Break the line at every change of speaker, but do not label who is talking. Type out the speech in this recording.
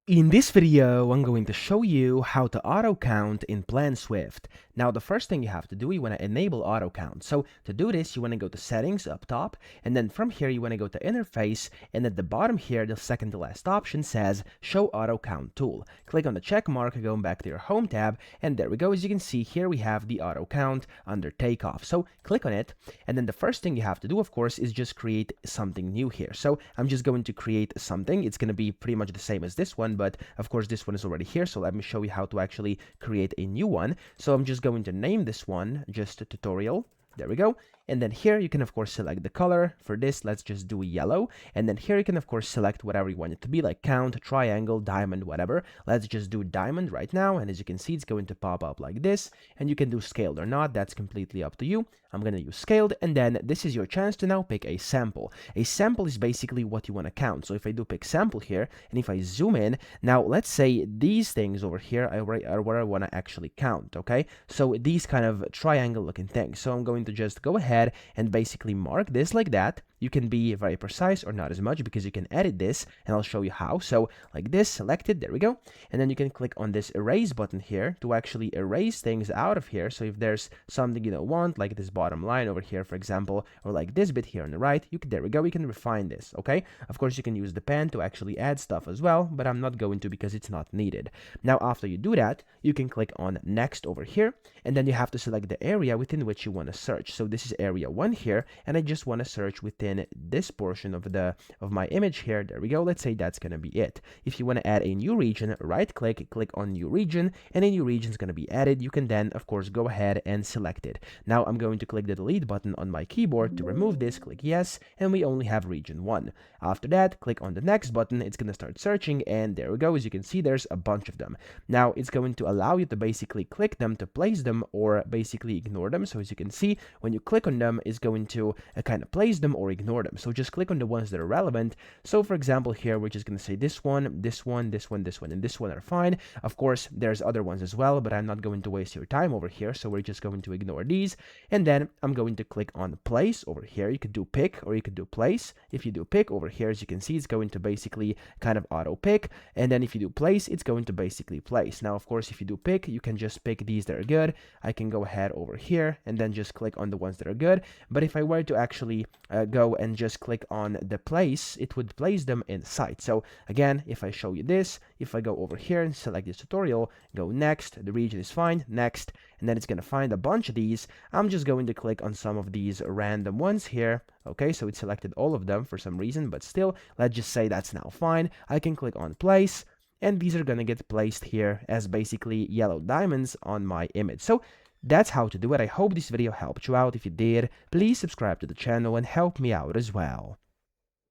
In this video, I'm going to show you how to auto count in PlanSwift. Now, the first thing you have to do, you want to enable auto count. So to do this, you want to go to settings up top, and then from here, you want to go to interface, and at the bottom here, the second to last option says show auto count tool. Click on the check mark, going back to your home tab, and there we go. As you can see here, we have the auto count under takeoff. So click on it, and then the first thing you have to do, of course, is just create something new here. So I'm just going to create something. It's going to be pretty much the same as this one, but of course this one is already here, so let me show you how to actually create a new one. So I'm just going to name this one just a tutorial. There we go. And then here you can of course select the color. For this, let's just do yellow. And then here you can of course select whatever you want it to be, like count, triangle, diamond, whatever. Let's just do diamond right now. And as you can see, it's going to pop up like this. And you can do scaled or not. That's completely up to you. I'm going to use scaled. And then this is your chance to now pick a sample. A sample is basically what you want to count. So if I do pick sample here, and if I zoom in, now let's say these things over here are what I want to actually count, okay? So these kind of triangle looking things. So I'm going to just go ahead and basically mark this like that. You can be very precise or not as much because you can edit this, and I'll show you how. So like this, selected, there we go. And then you can click on this erase button here to actually erase things out of here. So if there's something you don't want, like this bottom line over here, for example, or like this bit here on the right, there we go, we can refine this, okay? Of course, you can use the pen to actually add stuff as well, but I'm not going to because it's not needed. Now, after you do that, you can click on next over here, and then you have to select the area within which you want to search. So this is area 1 here, and I just want to search within this portion of my image here. There we go. Let's say that's going to be it. If you want to add a new region, right click on new region, and a new region is going to be added. You can then of course go ahead and select it. Now I'm going to click the delete button on my keyboard to remove this. Click yes, and we only have region 1. After that, click on the next button. It's going to start searching, and there we go. As you can see, there's a bunch of them. Now it's going to allow you to basically click them to place them or basically ignore them. So as you can see, when you click on them, it's going to kind of place them or ignore them. So just click on the ones that are relevant. So for example, here we're just going to say this one, this one, this one, this one, and this one are fine. Of course, there's other ones as well, but I'm not going to waste your time over here. So we're just going to ignore these. And then I'm going to click on place over here. You could do pick or you could do place. If you do pick over here, as you can see, it's going to basically kind of auto pick. And then if you do place, it's going to basically place. Now, of course, if you do pick, you can just pick these that are good. I can go ahead over here and then just click on the ones that are good. But if I were to actually go and just click on the place, it would place them in sight. So again, if I show you this, if I go over here and select this tutorial, go next, the region is fine, next, and then it's going to find a bunch of these. I'm just going to click on some of these random ones here. Okay, so it selected all of them for some reason, but still, let's just say that's now fine. I can click on place, and these are going to get placed here as basically yellow diamonds on my image. So that's how to do it. I hope this video helped you out. If it did, please subscribe to the channel and help me out as well.